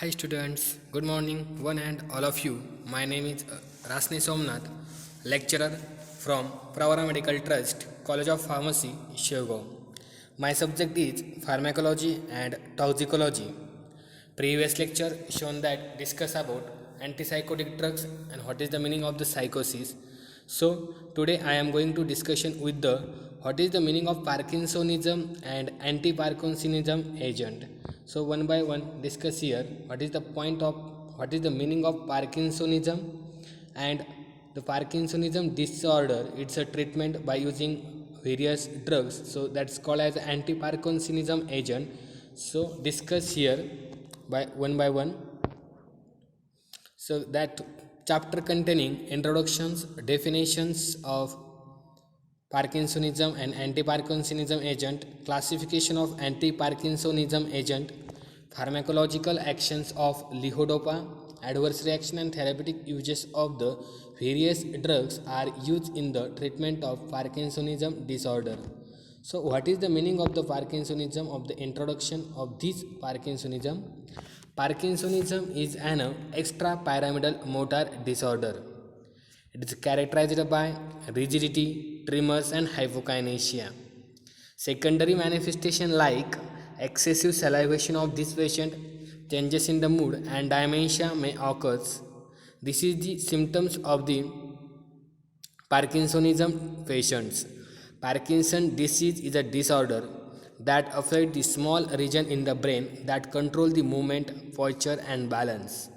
Hi students, good morning one and all of you. My name is Rasni Somnath, lecturer from Pravara Medical Trust, College of Pharmacy, Shivagaon. My subject is pharmacology and toxicology. Previous lecture shown that discuss about antipsychotic drugs and what is the meaning of the psychosis. So today I am going to discussion with the what is the meaning of Parkinsonism and anti-Parkinsonism agent. So one by one discuss here what is the meaning of Parkinsonism and the Parkinsonism disorder. It's a treatment by using various drugs. So that's called as anti-Parkinsonism agent. So discuss here by one. So that chapter containing introductions, definitions of Parkinsonism and anti-Parkinsonism agent, classification of anti-Parkinsonism agent, pharmacological actions of levodopa, adverse reaction and therapeutic uses of the various drugs are used in the treatment of Parkinsonism disorder. So what is the meaning of the Parkinsonism, of the introduction of this Parkinsonism? Parkinsonism is an extrapyramidal motor disorder. It is characterized by rigidity, tremors, and hypokinesia. Secondary manifestation like excessive salivation of this patient, changes in the mood, and dementia may occur. This is the symptoms of the Parkinsonism patients. Parkinson disease is a disorder that affects the small region in the brain that control the movement, posture, and balance.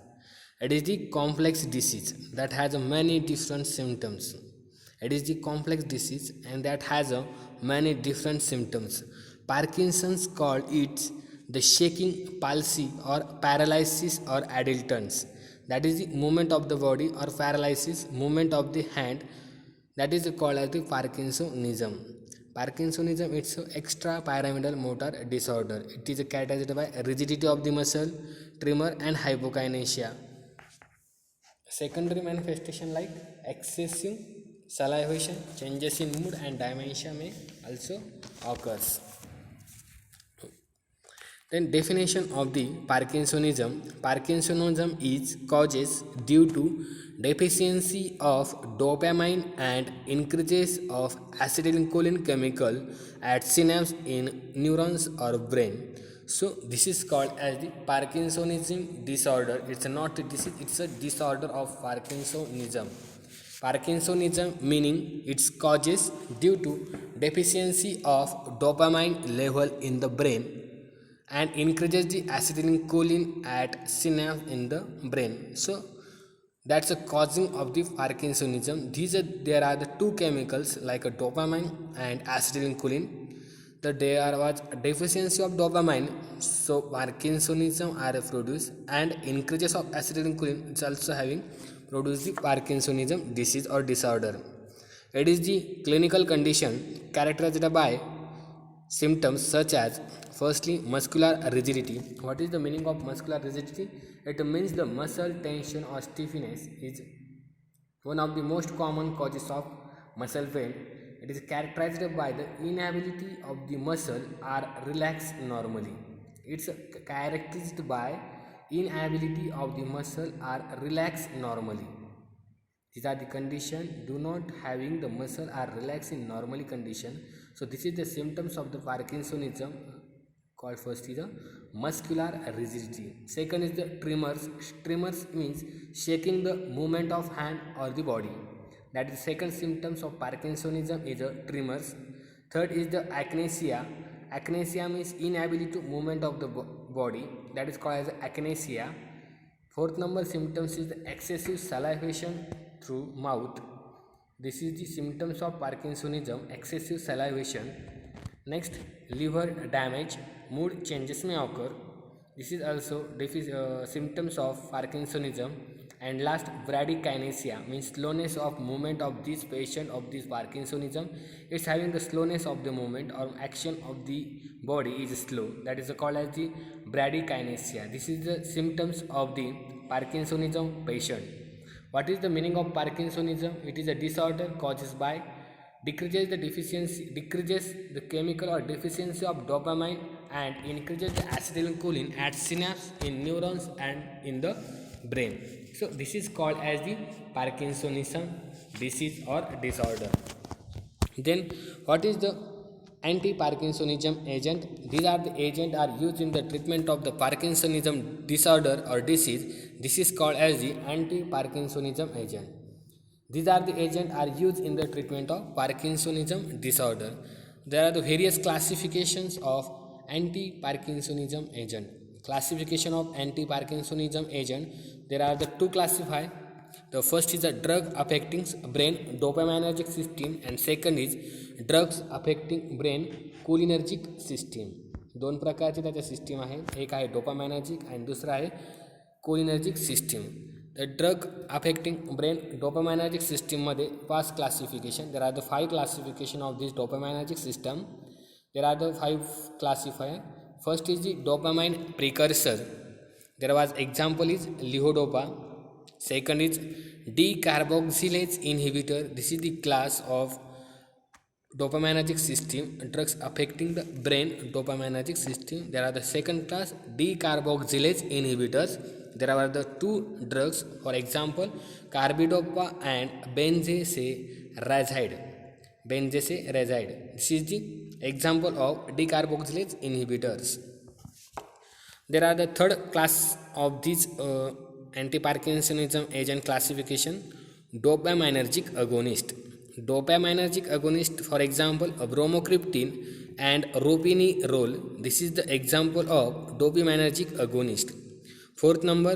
It is the complex disease that has many different symptoms. It is the complex disease and that has many different symptoms. Parkinson's called it the shaking palsy or paralysis or adultance. That is the movement of the body or paralysis, movement of the hand. That is called as the Parkinsonism. Parkinsonism is an extrapyramidal motor disorder. It is characterized by rigidity of the muscle, tremor, and hypokinesia. Secondary manifestation like excessive salivation, changes in mood, and dementia may also occurs. Then definition of the Parkinsonism. Parkinsonism is causes due to deficiency of dopamine and increases of acetylcholine chemical at synapse in neurons or brain. So this is called as the Parkinsonism disorder. It's not a disease, it's a disorder of Parkinsonism. Parkinsonism meaning its causes due to deficiency of dopamine level in the brain and increases the acetylcholine at synapse in the brain. So that's a causing of the Parkinsonism. There are the two chemicals like a dopamine and acetylcholine. There was deficiency of dopamine, so Parkinsonism are produced, and increases of acetylcholine is also having produced the Parkinsonism disease or disorder. It is the clinical condition characterized by symptoms such as firstly muscular rigidity. What is the meaning of muscular rigidity? It means the muscle tension or stiffness is one of the most common causes of muscle pain. It is characterized by the inability of the muscle are relaxed normally. It's characterized by inability of the muscle are relaxed normally. These are the condition do not having the muscle are relaxed in normally condition. So this is the symptoms of the Parkinsonism called first is the muscular rigidity. Second is the tremors. Tremors means shaking the movement of hand or the body. That is second symptoms of Parkinsonism is the tremors. Third is the akinesia. Akinesia means inability to movement of the body. That is called as akinesia. Fourth number symptoms is the excessive salivation through mouth. This is the symptoms of Parkinsonism, excessive salivation. Next, liver damage, mood changes may occur. This is also symptoms of Parkinsonism. And last, bradykinesia means slowness of movement of this patient of this Parkinsonism. It's having the slowness of the movement or action of the body is slow. That is called as the bradykinesia. This is the symptoms of the Parkinsonism patient. What is the meaning of Parkinsonism? It is a disorder caused by decreases the chemical or deficiency of dopamine and increases the acetylcholine at synapse in neurons and in the brain. So this is called as the Parkinsonism disease or disorder. Then what is the anti-Parkinsonism agent? These are the agents are used in the treatment of the Parkinsonism disorder or disease. This is called as the anti-Parkinsonism agent. These are the agents are used in the treatment of Parkinsonism disorder. There are the various classifications of anti-Parkinsonism agent. Classification of anti-Parkinsonism agent. There are the two classified. The first is a drug affecting brain dopaminergic system and second is drugs affecting brain cholinergic system. दोन प्रकारचे त्याच्या system आहेत, एक आहे डोपामायनर्जिक आणि दुसरा आहे cholinergic system. The drug affecting brain dopaminergic सिस्टीममध्ये 5 classification. There are the 5 classification of this dopaminergic system. There are the 5 classifier. First is the dopamine precursor. There was example is levodopa. Second is decarboxylase inhibitor. This is the class of dopaminergic system drugs affecting the brain dopaminergic system. There are the second class decarboxylase inhibitors. There are the two drugs, for example carbidopa and benzeserazide. Benzeserazide. This is the example of decarboxylase inhibitors. There are the third class of these anti-Parkinsonism agent classification, dopaminergic agonist. Dopaminergic agonist, for example bromocriptine and ropinirole. This is the example of dopaminergic agonist. Fourth number,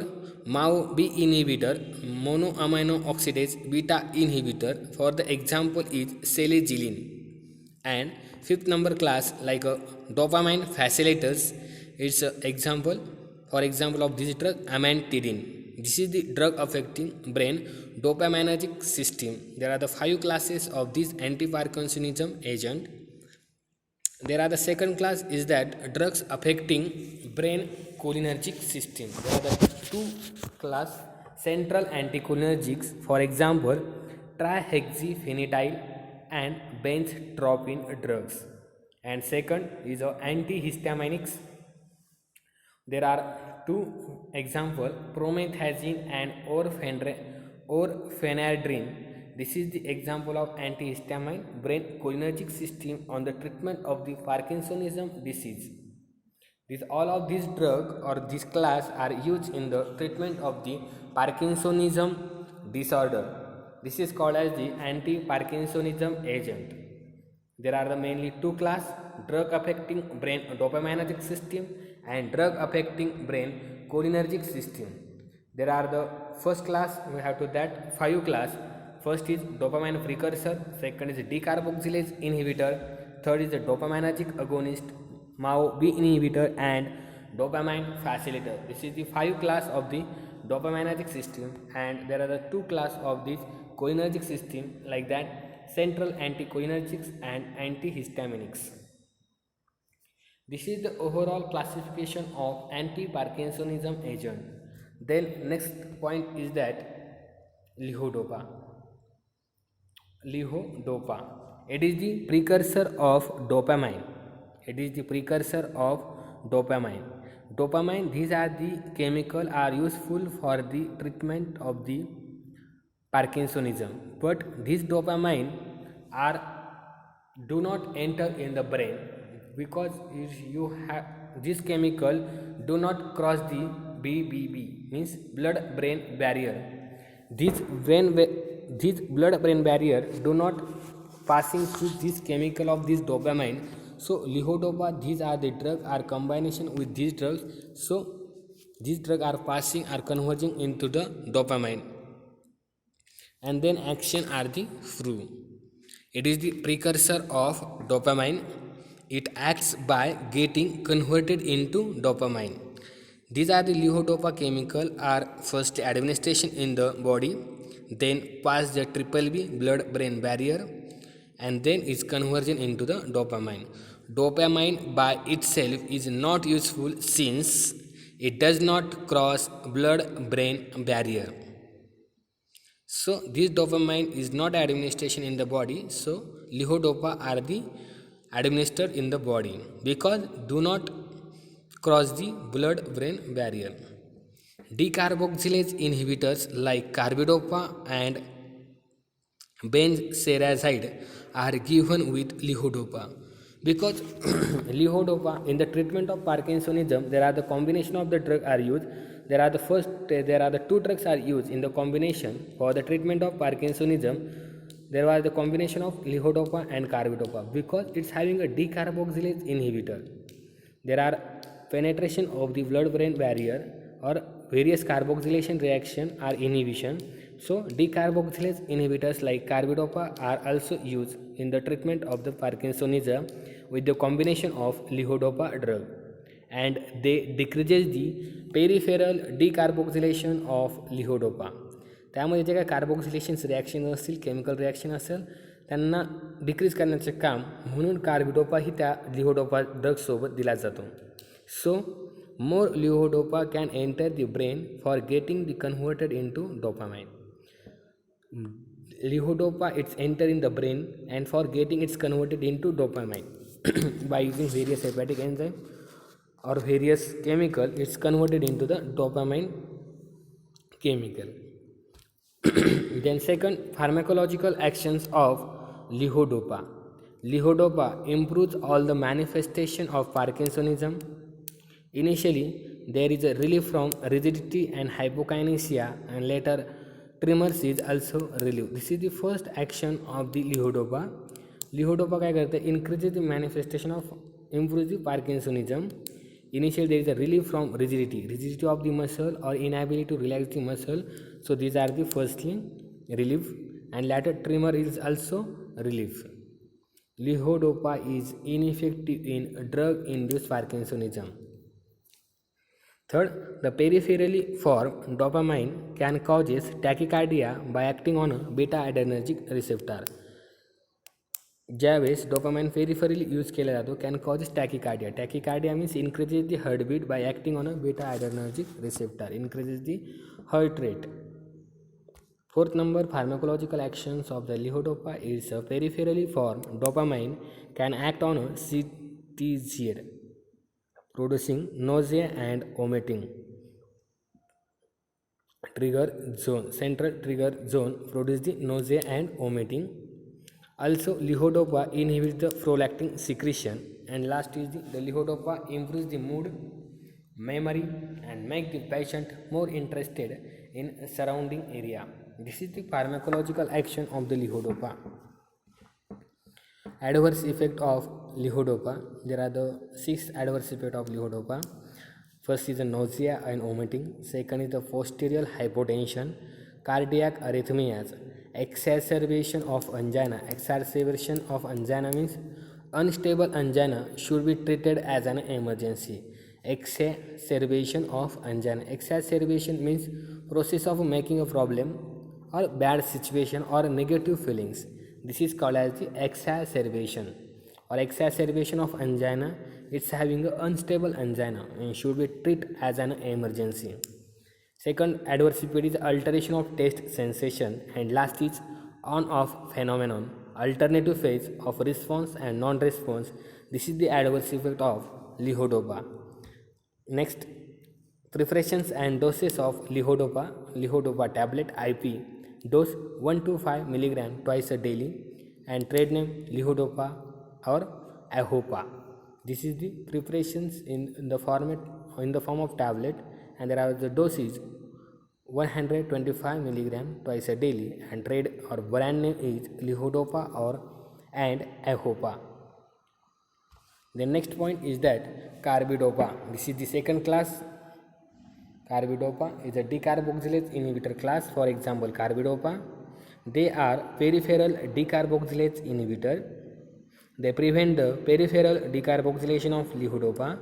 MAO-B inhibitor, monoamino oxidase beta inhibitor. For the example is selegiline. And fifth number class like dopamine facilitators. It's example, for example of this drug amantadine. This is the drug affecting brain dopaminergic system. There are the 5 classes of this anti-Parkinsonism agent. There are the second class is that drugs affecting brain cholinergic system. There are the 2 class central anticholinergics. For example trihexyphenidyl and benztropine drugs. And second is antihistaminics. There are 2 example promethazine and orphenadrine. This is the example of antihistamine brain cholinergic system on the treatment of the Parkinsonism disease. All of these drugs or this class are used in the treatment of the Parkinsonism disorder. This is called as the anti-Parkinsonism agent. There are the mainly 2 class, drug affecting brain dopaminergic system and drug affecting brain cholinergic system. There are the first class, we have to that 5 class. First is dopamine precursor, second is decarboxylase inhibitor, third is the dopaminergic agonist, MAO-B inhibitor and dopamine facilitator. This is the 5 class of the dopaminergic system, and there are the 2 class of this cholinergic system like that central anticholinergics and antihistaminics. This is the overall classification of anti-Parkinsonism agent. Then next point is that levodopa. It is the precursor of dopamine. Dopamine, these are the chemical are useful for the treatment of the Parkinsonism. But these dopamine do not enter in the brain, because you have this chemical do not cross the BBB, means blood brain barrier. This blood brain barrier do not passing through this chemical of this dopamine. So levodopa, these are the drug are combination with these drugs. So these drugs are passing are converging into the dopamine, and then action are the through. It is the precursor of dopamine. It acts by getting converted into dopamine. These are the levodopa chemical are first administration in the body, then pass the BBB blood brain barrier, and then its conversion into the dopamine. Dopamine by itself is not useful since it does not cross blood brain barrier. So this dopamine is not administration in the body. So levodopa are the administered in the body because do not cross the blood-brain barrier. Decarboxylase inhibitors like carbidopa and benzerazide are given with levodopa because levodopa in the treatment of Parkinsonism there are the combination of the drug are used. There are the two drugs are used in the combination for the treatment of Parkinsonism. There was the combination of levodopa and carbidopa because it's having a decarboxylase inhibitor. There are penetration of the blood-brain barrier or various carboxylation reaction or inhibition. So decarboxylase inhibitors like carbidopa are also used in the treatment of the Parkinsonism with the combination of levodopa drug, and they decreases the peripheral decarboxylation of levodopa. त्यामध्ये जे काय कार्बोक्सिलेशन्स reaction असतील, chemical reaction असेल, त्यांना decrease करण्याचे काम म्हणून carbidopa ही त्या लिव्होडोपा ड्रगसोबत दिला जातो. So more levodopa can enter the brain for getting the converted into dopamine. Levodopa it's enter in the brain and for getting it's converted into dopamine by using various hepatic enzyme or various chemical it's converted into the dopamine chemical. Then second, pharmacological actions of levodopa. Levodopa improves all the manifestation of Parkinsonism. Initially there is a relief from rigidity and hypokinesia and later tremors is also relieved. This is the first action of the levodopa. Levodopa क्या करते हैं, increases the manifestation of improves the Parkinsonism. Initially there is a relief from rigidity of the muscle or inability to relax the muscle. So these are the firstly relief, and later tremor is also relief. Levodopa is ineffective in drug-induced Parkinsonism. Third, the peripherally formed dopamine can cause tachycardia by acting on a beta-adrenergic receptor. ज्यावेळेस dopamine peripherally use केला जातो can causes tachycardia. Tachycardia means increases the heart beat by acting on a beta adrenergic receptor, increases the heart rate. Fourth number, pharmacological actions of the levodopa is a peripherally formed dopamine can act on a CTZ, producing nausea and vomiting. Trigger zone, central trigger zone produce the nausea and vomiting. Also, levodopa inhibits the prolactin secretion, and last is the levodopa improves the mood, memory, and make the patient more interested in surrounding area. This is the pharmacological action of the levodopa. Adverse effect of levodopa. There are the 6 adverse effects of levodopa. First is the nausea and vomiting. Second is the posterior hypotension, cardiac arrhythmias, exacerbation of angina. Exacerbation of angina means unstable angina should be treated as an emergency. Exacerbation of angina. Exacerbation means process of making a problem or bad situation or negative feelings. This is called as the exacerbation or exacerbation of angina. It's having an unstable angina and should be treated as an emergency. Second adverse effect is alteration of taste sensation, and last is on-off phenomenon, alternative phase of response and non-response. This is the adverse effect of levodopa. Next, preparations and doses of levodopa. Levodopa tablet IP, dose 1 to 5 mg twice a daily, and trade name levodopa or ahopa. This is the preparations in the form of tablet, and there are the doses 125 mg twice a daily, and trade or brand name is levodopa or and ahopa. The next point is that carbidopa. This is the second class. Carbidopa is a decarboxylase inhibitor class. For example, carbidopa. They are peripheral decarboxylase inhibitor. They prevent the peripheral decarboxylation of levodopa.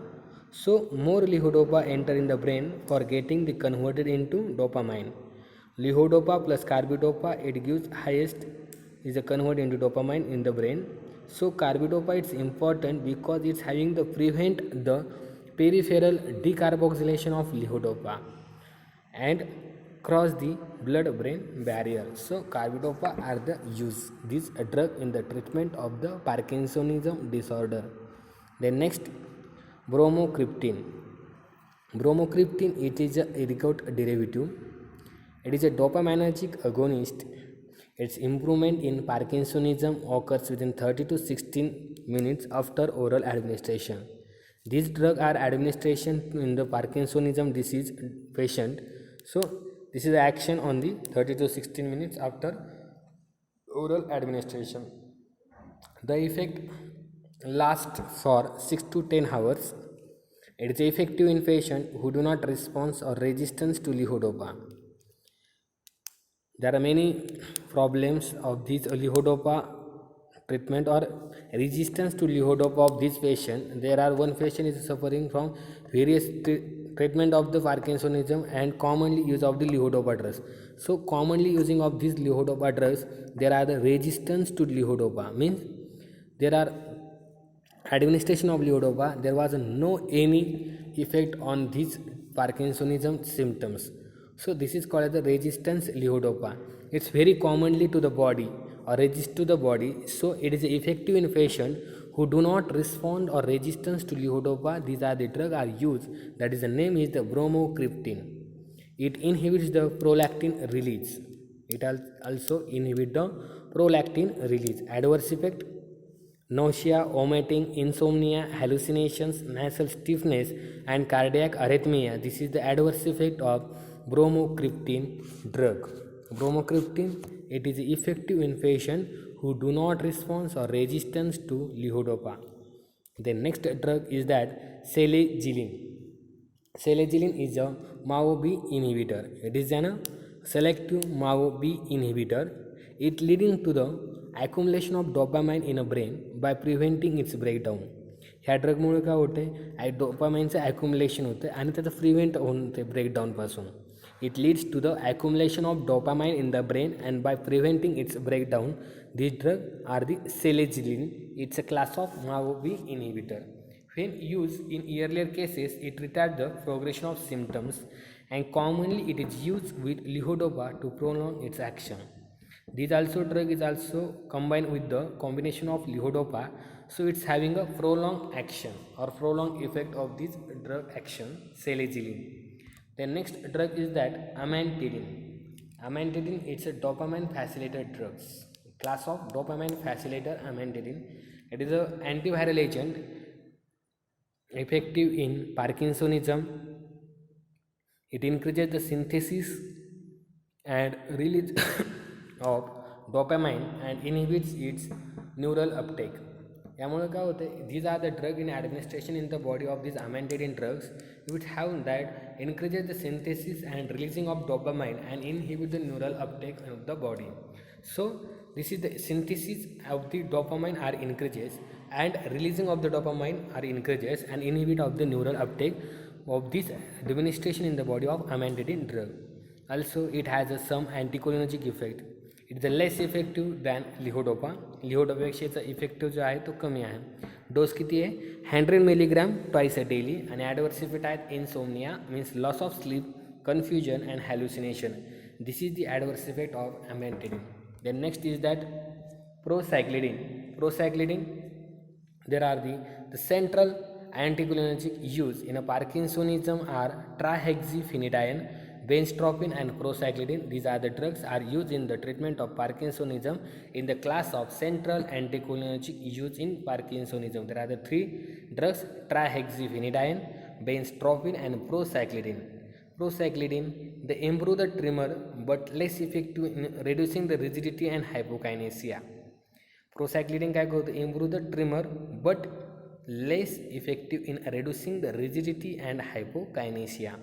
So more levodopa enter in the brain for getting the converted into dopamine. Levodopa plus carbidopa, it gives highest is a convert into dopamine in the brain. So carbidopa it's important because it's having the prevent the peripheral decarboxylation of levodopa and cross the blood-brain barrier. So carbidopa are the use this drug in the treatment of the Parkinsonism disorder. Then next, bromocriptine. Bromocriptine, it is a ergot derivative. It is a dopaminergic agonist. Its improvement in Parkinsonism occurs within 30 to 16 minutes after oral administration. These drugs are administration in the Parkinsonism disease patient. So this is the action on the 30 to 16 minutes after oral administration. The effect lasts for 6 to 10 hours. It is effective in patients who do not respond or resistance to levodopa. There are many problems of this levodopa treatment or resistance to levodopa of this patient. There are one patient is suffering from various treatment of the Parkinsonism and commonly use of the levodopa drugs. So commonly using of these levodopa drugs, there are the resistance to levodopa, means there are administration of levodopa, there was no any effect on these Parkinsonism symptoms. So this is called as the resistance levodopa. It's very commonly to the body or resist to the body. So it is effective in patient who do not respond or resistance to levodopa. These are the drug are used. That is the name is the bromocriptine. It inhibits the prolactin release. It also inhibits the prolactin release. Adverse effect: nausea, vomiting, insomnia, hallucinations, nasal stiffness, and cardiac arrhythmia. This is the adverse effect of bromocriptine drug. Bromocriptine, it is effective in patients who do not respond or resistance to levodopa. The next drug is that selegiline. Selegiline is a MAO-B inhibitor. It is a selective MAO-B inhibitor. It leading to the accumulation of dopamine in a brain by preventing its breakdown. ह्या ड्रगमुळे काय होते डोपामाइनचं ॲक्युमुलेशन होतं आणि त्याचं prevent होते ब्रेकडाऊनपासून. It leads to the accumulation of dopamine in the brain and by preventing its breakdown, these drugs are the selegiline. It's a class of MAO-B inhibitor. When used in earlier cases, it retards the progression of symptoms and commonly it is used with levodopa to prolong its action. This also drug is also combined with the combination of levodopa, so it's having a prolonged action or prolonged effect of this drug action, selegiline. The next drug is that amantadine. Amantadine, it's a dopamine facilitator drugs. Class of dopamine facilitator amantadine. It is an antiviral agent effective in Parkinsonism. It increases the synthesis and release of dopamine and inhibits its neural uptake. यामुळे काय होते, these are the drug in administration in the body of these amantadine drugs which have that increases the synthesis and releasing of dopamine and inhibit the neural uptake of the body. So this is the synthesis of the dopamine are increases and releasing of the dopamine are increases and inhibit of the neural uptake of this administration in the body of amantadine drug. Also it has some anticholinergic effect. It is less effective than levodopa. लेव्होडोपापेक्षा effective जो आहे तो कमी आहे. Dose किती आहे 100 milligram twice a daily. आणि adverse effect आहेत insomnia means loss of sleep, confusion and hallucination. This is the adverse effect of amantadine. Then next is that procyclidine. Procyclidine, there are the central anticholinergic use in a Parkinsonism are trihexyphenidyne, benztropine and procyclidine. These are the drugs are used in the treatment of Parkinsonism in the class of central anticholinergic use in Parkinsonism. There are the three drugs: trihexyphenidyne, benztropine and procyclidine. Procyclidine, they improve the tremor but less effective in reducing the rigidity and hypokinesia. Procyclidine काय करतो, improve the tremor but less effective in reducing the rigidity and hypokinesia.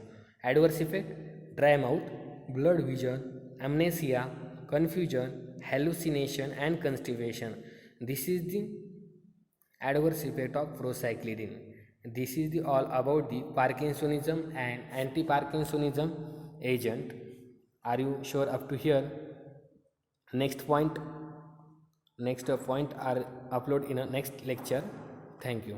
Adverse effect: dry mouth, blurred vision, amnesia, confusion, hallucination and constipation. This is the adverse effect of procyclidine. This is the all about the Parkinsonism and anti-Parkinsonism agent. Are you sure up to here? Next point are upload in a next lecture. Thank you.